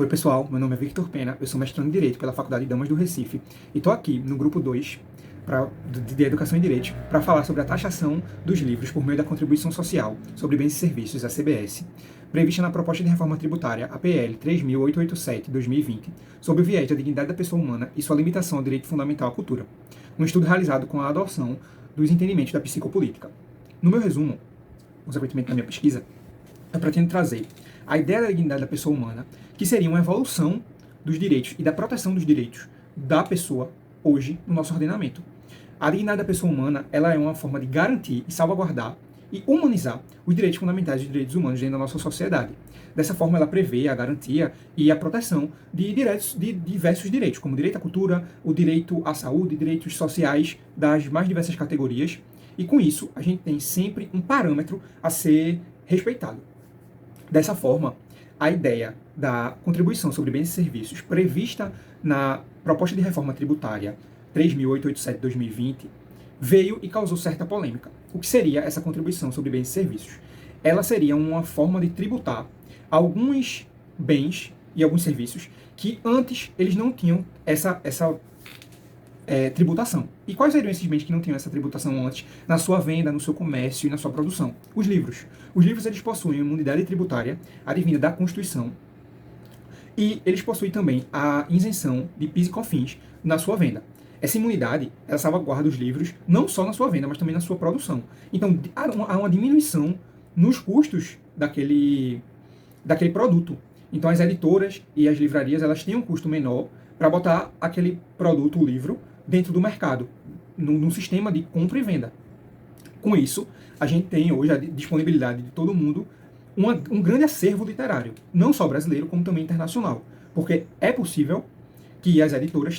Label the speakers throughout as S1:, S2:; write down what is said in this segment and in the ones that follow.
S1: Oi pessoal, meu nome é Victor Pena, eu sou mestrando em Direito pela Faculdade de Damas do Recife e estou aqui no grupo 2 de Educação em Direito para falar sobre a taxação dos livros por meio da contribuição social sobre bens e serviços, a CBS, prevista na proposta de reforma tributária, a PL 3.887/2020, sob o viés da dignidade da pessoa humana e sua limitação ao direito fundamental à cultura, um estudo realizado com a adoção dos entendimentos da psicopolítica. No meu resumo, consequentemente na minha pesquisa, eu pretendo trazer a ideia da dignidade da pessoa humana, que seria uma evolução dos direitos e da proteção dos direitos da pessoa hoje no nosso ordenamento. A dignidade da pessoa humana, ela é uma forma de garantir e salvaguardar e humanizar os direitos fundamentais e os direitos humanos dentro da nossa sociedade. Dessa forma, ela prevê a garantia e a proteção de direitos, de diversos direitos, como o direito à cultura, o direito à saúde, direitos sociais das mais diversas categorias. E com isso, a gente tem sempre um parâmetro a ser respeitado. Dessa forma, a ideia da contribuição sobre bens e serviços prevista na proposta de reforma tributária 3.887/2020 veio e causou certa polêmica. O que seria essa contribuição sobre bens e serviços? Ela seria uma forma de tributar alguns bens e alguns serviços que antes eles não tinham essa tributação. E quais seriam esses bens que não tinham essa tributação antes na sua venda, no seu comércio e na sua produção? Os livros. Os livros eles possuem uma unidade tributária advinda da Constituição e eles possuem também a isenção de PIS e COFINS na sua venda. Essa imunidade, ela salvaguarda os livros não só na sua venda, mas também na sua produção. Então, há uma diminuição nos custos daquele produto. Então, as editoras e as livrarias, elas têm um custo menor para botar aquele produto, o livro, dentro do mercado, num sistema de compra e venda. Com isso, a gente tem hoje a disponibilidade de todo mundo um grande acervo literário, não só brasileiro, como também internacional. Porque é possível que as editoras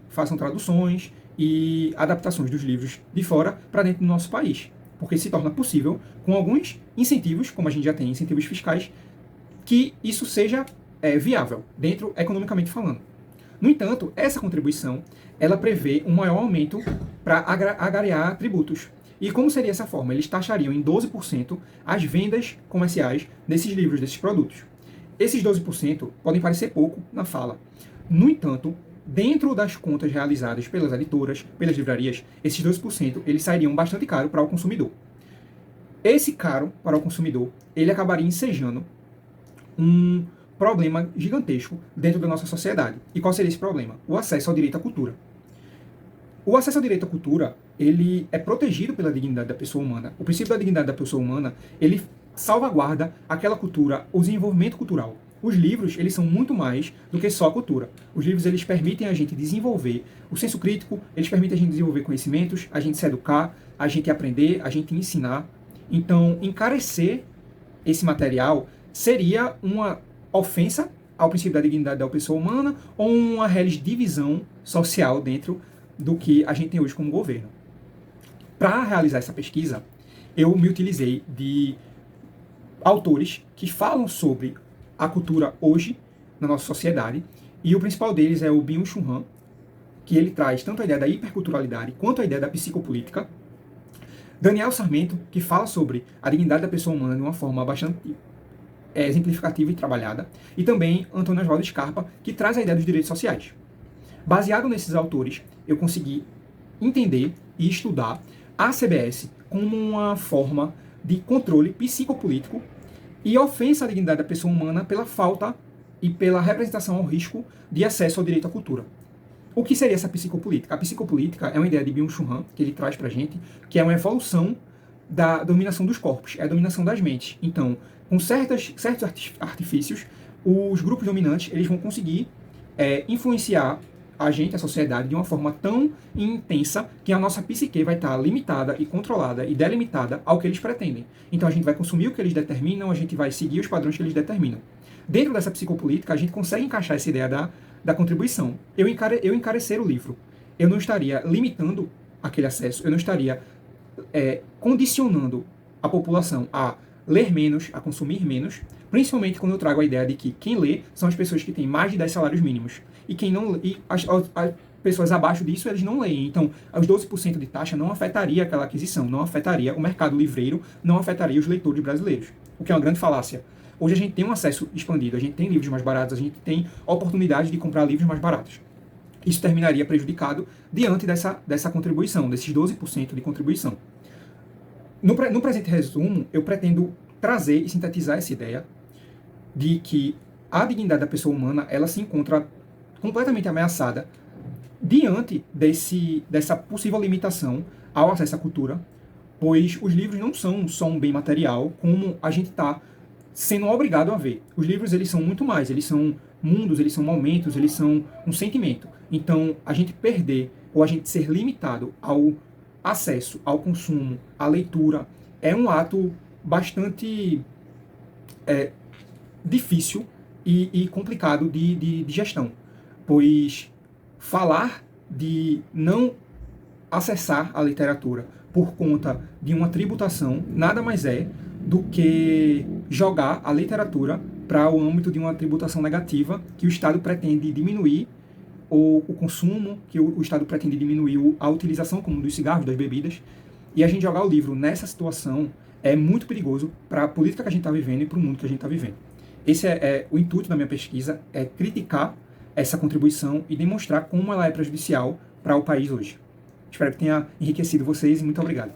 S1: façam traduções e adaptações dos livros de fora para dentro do nosso país. Porque se torna possível, com alguns incentivos, como a gente já tem incentivos fiscais, que isso seja viável, economicamente falando. No entanto, essa contribuição, ela prevê um maior aumento para agregar tributos. E como seria essa forma? Eles taxariam em 12% as vendas comerciais desses livros, desses produtos. Esses 12% podem parecer pouco na fala. No entanto, dentro das contas realizadas pelas editoras, pelas livrarias, esses 12% eles sairiam bastante caro para o consumidor. Esse caro para o consumidor, ele acabaria ensejando um problema gigantesco dentro da nossa sociedade. E qual seria esse problema? O acesso ao direito à cultura. O acesso ao direito à cultura, ele é protegido pela dignidade da pessoa humana. O princípio da dignidade da pessoa humana, ele salvaguarda aquela cultura, o desenvolvimento cultural. Os livros, eles são muito mais do que só a cultura. Os livros, eles permitem a gente desenvolver o senso crítico, eles permitem a gente desenvolver conhecimentos, a gente se educar, a gente aprender, a gente ensinar. Então, encarecer esse material seria uma ofensa ao princípio da dignidade da pessoa humana ou uma real divisão social dentro do que a gente tem hoje como governo. Para realizar essa pesquisa, eu me utilizei de autores que falam sobre a cultura hoje na nossa sociedade, e o principal deles é o Byung-Chul Han, que ele traz tanto a ideia da hiperculturalidade quanto a ideia da psicopolítica. Daniel Sarmento, que fala sobre a dignidade da pessoa humana de uma forma bastante exemplificativa e trabalhada, e também Antônio Oswaldo Scarpa, que traz a ideia dos direitos sociais. Baseado nesses autores, eu consegui entender e estudar a CBS como uma forma de controle psicopolítico e ofensa à dignidade da pessoa humana pela falta e pela representação ao risco de acesso ao direito à cultura. O que seria essa psicopolítica? A psicopolítica é uma ideia de Byung-Chul Han, que ele traz pra gente, que é uma evolução da dominação dos corpos, é a dominação das mentes. Então, com certos artifícios, os grupos dominantes eles vão conseguir influenciar a gente, a sociedade, de uma forma tão intensa que a nossa psique vai estar limitada e controlada e delimitada ao que eles pretendem. Então a gente vai consumir o que eles determinam, a gente vai seguir os padrões que eles determinam. Dentro dessa psicopolítica, a gente consegue encaixar essa ideia da contribuição. Eu encarecer o livro, eu não estaria limitando aquele acesso, eu não estaria condicionando a população a ler menos, a consumir menos, principalmente quando eu trago a ideia de que quem lê são as pessoas que têm mais de 10 salários mínimos. E quem não as pessoas abaixo disso, eles não leem. Então, os 12% de taxa não afetaria aquela aquisição, não afetaria o mercado livreiro, não afetaria os leitores brasileiros. O que é uma grande falácia. Hoje a gente tem um acesso expandido, a gente tem livros mais baratos, a gente tem a oportunidade de comprar livros mais baratos. Isso terminaria prejudicado diante dessa contribuição, desses 12% de contribuição. No presente resumo, eu pretendo trazer e sintetizar essa ideia de que a dignidade da pessoa humana ela se encontra completamente ameaçada diante dessa possível limitação ao acesso à cultura, pois os livros não são só um bem material, como a gente está sendo obrigado a ver. Os livros eles são muito mais, eles são mundos, eles são momentos, eles são um sentimento. Então, a gente perder ou a gente ser limitado ao acesso ao consumo, à leitura, é um ato bastante difícil e complicado de gestão, pois falar de não acessar a literatura por conta de uma tributação nada mais é do que jogar a literatura para o âmbito de uma tributação negativa que o Estado pretende diminuir o consumo, que o Estado pretende diminuir a utilização comum dos cigarros, das bebidas, e a gente jogar o livro nessa situação é muito perigoso para a política que a gente está vivendo e para o mundo que a gente está vivendo. Esse é o intuito da minha pesquisa, é criticar essa contribuição e demonstrar como ela é prejudicial para o país hoje. Espero que tenha enriquecido vocês e muito obrigado.